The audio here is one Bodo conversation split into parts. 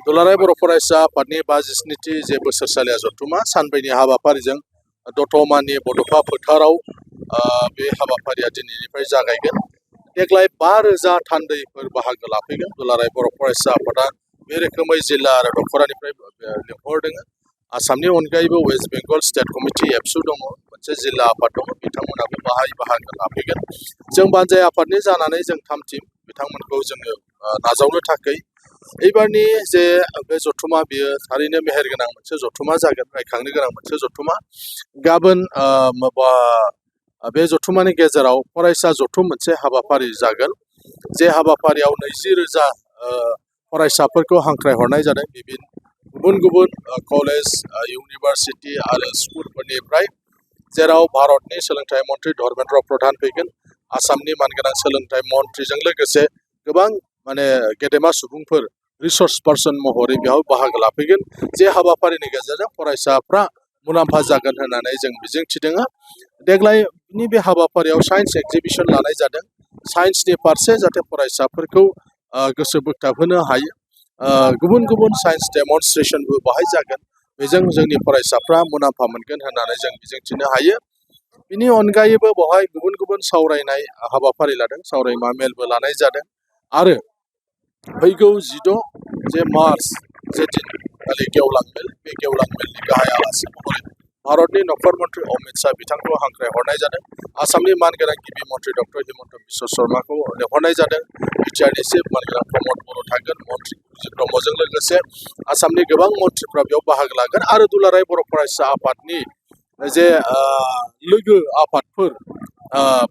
दुलाराय बर' फरायसा आफादनि 57थि जे बोसोरसालिया जथुमा सानब्रैनि हाबाफारिजों दतमानि बड'फा फोथाराव बे हाबाफारिया दिनैनिफ्राय जागायगोन। देग्लाय 5,000 थान्दैफोर बाहागो लाफैगोन। दुलाराय बर' फरायसा आफादा बे रोखोमै जिल्ला आरो दख'रानिफ्राय लिंहरदों। आसामनि अनगायैबो वेस्ट बेंगल स्टेट कमिटि एबसु दङ, मोनसे जिल्ला आफाद दङ, बिथांमोनाबो बाहाय बाहागो लाफैगोन। जों बानजाय आफादनि जानानै जों 3 टिम बिथांमोनखौ जोङो नाजावनो थाखाय एबारनि जे बे जथुमा बियो थारैनो मेहेरगोनां मोनसे जथुमा जागोन, रायखांनो गोनां मोनसे जथुमा। गाबोन बे जथुमानि गेजेराव फरायसा जथुम मोनसे हाबाफारि जागोन, जे हाबाफारियाव 20,000 फरायसाफोरखौ हांख्रायहरनाय जादों। गुबुन गुबुन कलेज, इउनिभारसिटि आरो स्कुलफोरनिफ्राय, जेराव भारतनि सोलोंथाइ मन्त्रि धर्मेन्द्र प्रधान फैगोन, आसामनि मानगोनां सोलोंथाइ मन्त्रिजों लोगोसे गोबां गेदेमा सुबुंफोर रिसर्स पार्सन महरै बेयाव बाहागो लाफैगोन। जे हाबाफारिनि गेजेरजों फरायसाफ्रा मुलाम्फा जागोन होननानै जों मिजिंथिदों। देग्लायनि बे हाबाफारियाव साइन्स एक्जिबिसन लानाय जादों। साइन्सनि फारसे जाहाथे फरायसाफोरखौ गोसो बोगथाबहोनो हायो। गुबुन गुबुन साइन्स डेमनस्ट्रेसनबो बाहाय जागोन। बेजों जोंनि फरायसाफ्रा मुलाम्फा मोनगोन होननानै जों मिजिंथिनो हायो। बिनि अनगायैबो बेवहाय गुबुन गुबुन सावरायनाय हाबाफारि लादों, सावरायमा मेलबो लानाय जादों। आरो फैगौ 16 जे मार्च जे दिनखालि गेवलां मेल, बे गेवलां मेलनि गाहाय आलासि महरै भारतनि नखर मन्त्रि अमित शाह बिथांखौ हांख्रायहरनाय जादों। आसामनि मानगोनां गिबि मन्त्रि डक्टर हिमन्त बिश्व शर्माखौ लिंहरनाय जादों। बिटिआरनि चिफ मानगोनां प्रमद बर' थागोन, मन्त्रि गुरुजित ब्रह्मजों लोगोसे आसामनि गोबां मन्त्रिफ्रा बेयाव बाहागो लागोन। आरो दुलाराय बर' फरायसा आफादनि जे लोगो आफादफोर,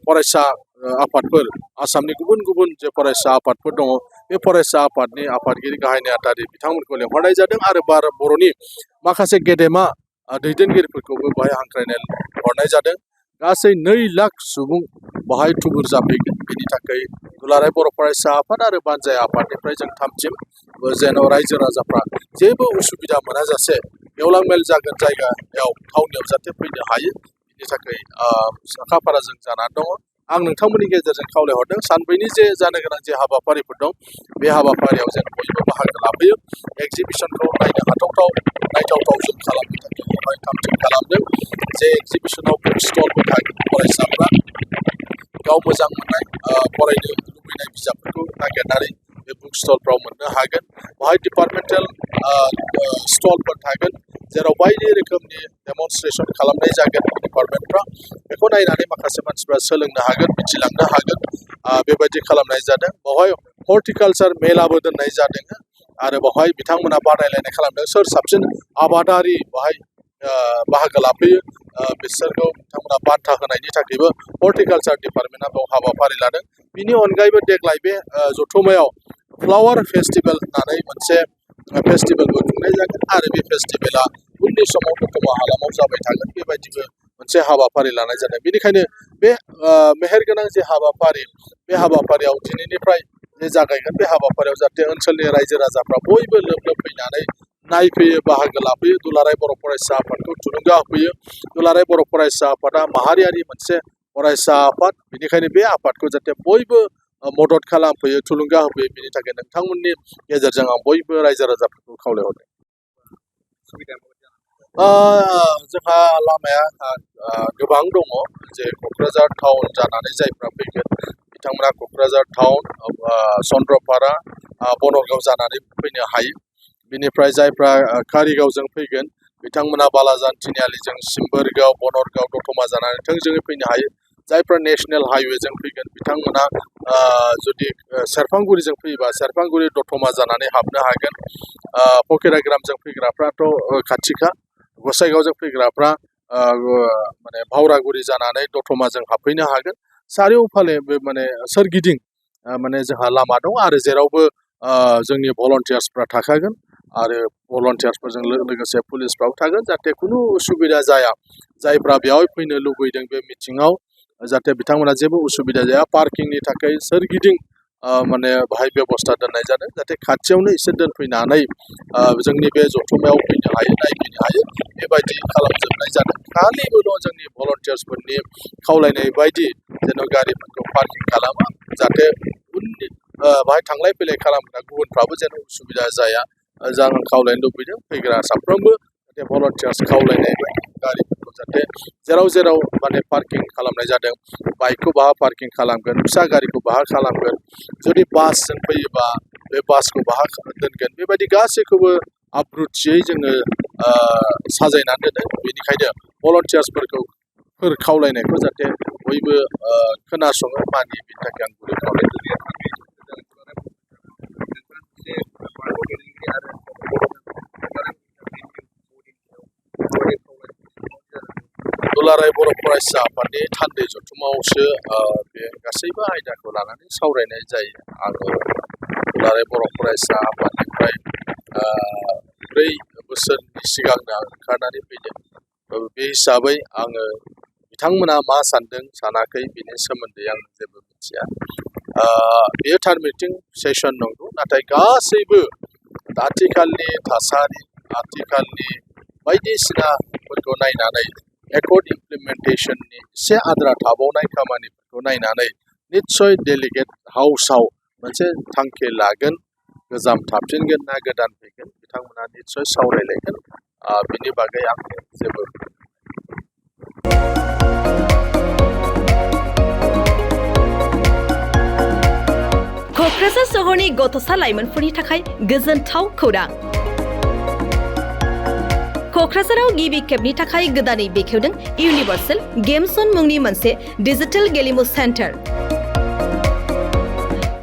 फरायसा आफादफोर, आसामनि गुबुन गुबुन जे फरायसा आफादफोर दङ, बे फरायसा आफादनि आफादगिरि गाहाय नेहाथारि बिथांमोनखौ लिंहरनाय जादों। आरो बर'नि माखासे गेदेमा दैदेनगिरिफोरखौबो बेहाय हांख्रायनाय हरनाय जादों। गासै 2 लाख सुबुं बेहाय थुबुर जाफैगोन। बेनि थाखाय दुलाराय बर' फरायसा आफाद आरो बानजाय आफादनिफ्राय जों 3 टिम, जेन' रायजो राजाफ्रा जेबो उसुबिदा मोनाजासे गेवलां मेल जागोन जायगायाव, थावनियाव जाहाथे फैनो हायो, बिनि थाखाय साखा-फारा जों जानानै दङ। आं नोंथांमोननि गेजेरजों खावलायहरदों, सानब्रैनि जे जानो गोनां जे हाबाफारिफोर दं, बे हाबाफारियाव जेन बयबो बाहागो लाफैयो। एक्जिबिसनखौ नायनो हाथावथाव, नायथावथाव जों खालामनो थाखाय बेवहाय 3 टिम खालामदों। जे एक्जिबिसनाव बुक स्टलबो थागोन, फरायसाफ्रा गाव मोजां मोननाय फरायनो लुबैनाय बिजाबफोरखौ नागिरनानै बे बुक स्टलफ्राव मोननो हागोन। बेहाय डिपार्टमेन्टेल स्टलफोर थागोन, जेराव बायदि रोखोमनि डेमनस्ट्रेसन खालामनाय जागोन डिपार्टमेन्टफ्रा। बेखौ नायनानै माखासे मानसिफ्रा सोलोंनो हागोन, मिथिलांनो हागोन। बेबायदि खालामनाय जादों। बेवहाय हर्टिकालचार मेलाबो दोननाय जादों। आरो बेवहाय बिथांमोना बादायलायनाय खालामदों, सोर साबसिन आबादारि बेवहाय बाहागो लाफैयो बिसोरखौ बिथांमोना बान्था होनायनि थाखायबो हर्टिकालचार डिपार्टमेन्टआ बेयाव हाबाफारि लादों। बिनि अनगायैबो देग्लाय बे जथुमायाव फ्लावार फेस्टिभेल होननानै मोनसे फेस्टिभेलबो खुंनाय जागोन। आरो बे फेस्टिभेला उननि समाव दतमा हालामाव जाबाय थागोन, बेबायदिबो मोनसे हाबाफारि लानाय जादों। बेनिखायनो बे मेहेरगोनां जे हाबाफारि, बे हाबाफारियाव दिनैनिफ्राय जे जागायगोन, बे हाबाफारियाव जाहाथे ओनसोलनि रायजो राजाफ्रा बयबो लोब लोब फैनानै नायफैयो, बाहागो लाफैयो, दुलाराय बर' फरायसा आफादखौ थुलुंगा होफैयो। दुलाराय बर' फरायसा आफादा माहारियारि मोनसे फरायसा आफाद, बेनिखायनो बे आफादखौ जाहाथे बयबो मदद खालामफैयो, थुलुंगा होफैयो। बेनि थाखाय नोंथांमोननि गेजेरजों आं बयबो रायजो राजाफोरखौ खावलायहरदों। जोंहा लामाया गोबां दङ। जे क'क्राझार टाउन जानानै जायफ्रा फैगोन, बिथांमोना क'क्राझार टाउन, चन्द्रपारा, बनरगाव जानानै फैनो हायो। बिनिफ्राय जायफ्रा कारिगावजों फैगोन, बिथांमोना बालाजान, तिनिआलिजों, सिम्बोरगाव, बनरगाव, दतमा जानानै थोंजोङै फैनो हायो। जायफ्रा नेसनेल हाइवेजों फैगोन, बिथांमोना जुदि सेरफांगुरिजों फैयोबा सेरफांगुरि, दतमा जानानै हाबनो हागोन। फकिराग्रामजों फैग्राफ्राथ' खाथिखा, गसाइगावजों फैग्राफ्रा भावरागुरि जानानै दतमाजों हाबफैनो हागोन। चारिय'फाले बे सोरगिदिं जोंहा लामा दं। आरो जेरावबो जोंनि भलन्टियार्सफ्रा थाखागोन, आरो भलन्टियार्सफोरजों लोगोसे पुलिसफ्राबो थागोन, जाहाथे खुनु उसुबिदा जाया। जायफ्रा बेयाव फैनो लुबैदों बे मिटिङाव, जाहाथे बिथांमोना जेबो उसुबिदा जाया। पार्किंनि थाखाय सोरगिदिं बाहाय बेबस्था दोननाय जादों, जाहाथे खाथियावनो एसे दोनफैनानै जोंनि बे जथुमायाव फैनो हायो, नायफैनो हायो, बेबायदि खालामजोबनाय जादों। खालिबोल' जोंनि भलन्टियार्सफोरनि खावलायनाय बायदि जेन' गारिफोरखौ पार्किं खालामा, जाहाथे उननि बाहाय थांलाय फैलाय खालामग्रा गुबुनफ्राबो जेन' उसुबिदा जाया, आं खावलायनो लुबैदों फैग्रा साफ्रोमबो भलन्टियार्स खावलायनाय गारिफोरखौ जाहाथे जेराव माने पार्किं खालामनाय जादों बाइकखौ बाहा पार्किं खालामगोन फिसा गारिखौ बाहा खालामगोन जुदि बासजों फैयोबा बे बासखौ बाहा दोनगोन बेबायदि गासैखौबो आब्रुथियै जोङो साजायनानै दोनो बेनिखायनो भलन्टियार्सफोरखौ खावलायनायखौ जाहाथे बयबो खोनासङो मानियो बेनि थाखाय आं गुरै खावलायदों। दुलाराय बर' फरायसा आफादनि थान्दै जथुमावसो बे गासैबो आयदाखौ लानानै सावरायनाय जायो। आङो दुलाराय बर' फरायसा आफादनिफ्राय 4 बोसोरनि सिगांनो आं ओंखारनानै फैदों। बे हिसाबै आङो बिथांमोना मा सानदों सानाखै बेनि सोमोन्दै आं जेबो मिथिया। बेयो थार मिटिं सेसन नंगौ नाथाय गासैबो आथिखालनि थासारि आथिखालनि बायदिसिनाफोरखौ नायनानै एकर्ड इमप्लिमेन्टेसननि एसे आद्रा थाबावनाय खामानिफोरखौ नायनानै निस्सय डेलिगेट हाउसाव मोनसे थांखि लागोन गोजाम थाफिनगोन ना गोदान फैगोन बिथांमोना निस्सय सावरायलायगोन बिनि बागै आं जेबो क'क्राझार सहरनि गथ'सा लाइमोनफोरनि थाखाय गोजोनथाव खौरां। क'क्राझाराव गिबि खेबनि थाखाय गोदानै बेखेवदों इउनिभार्सेल गेम जन मुंनि मोनसे डिजिटेल गेलेमु सेन्टार।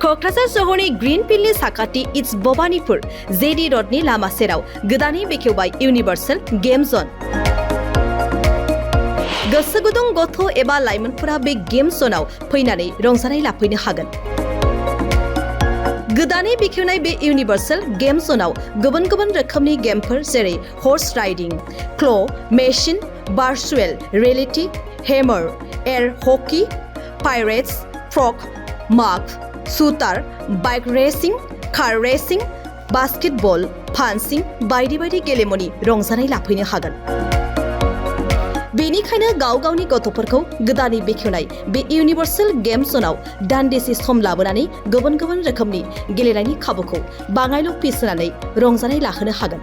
क'क्राझार सहरनि ग्रीन फिल्डनि साखाथि इट्स भबानिपुर जेडी रडनि लामा सेराव गोदानै बेखेवबाय इउनिभार्सेल गेम जन। गोसो गुदुं गथ' एबा लाइमोनफोरा बे गेम जनाव फैनानै रंजानाय लाफैनो हागोन। गोदानै बेखेवनाय बे इउनिभार्सेल गेम जनाव गुबुन गुबुन रोखोमनि गेमफोर जेरै horse riding, claw', machine, virtual reality, hammer, air hockey, pirates, frog, माग, shooter, bike racing, car racing, basketball, पान्सिं बायदि बायदि गेलेमुनि रंजानाय लाफैनो हागोन। बेनिखायनो गाव गावनि गथ'फोरखौ गोदानै बेखेवनाय बे इउनिभार्सेल गेम जनाव दान्दिसे सम लाबोनानै गुबुन गुबुन रोखोमनि गेलेनायनि खाबुखौ बाङायल' फिस होनानै रंजानाय लाहोनो हागोन।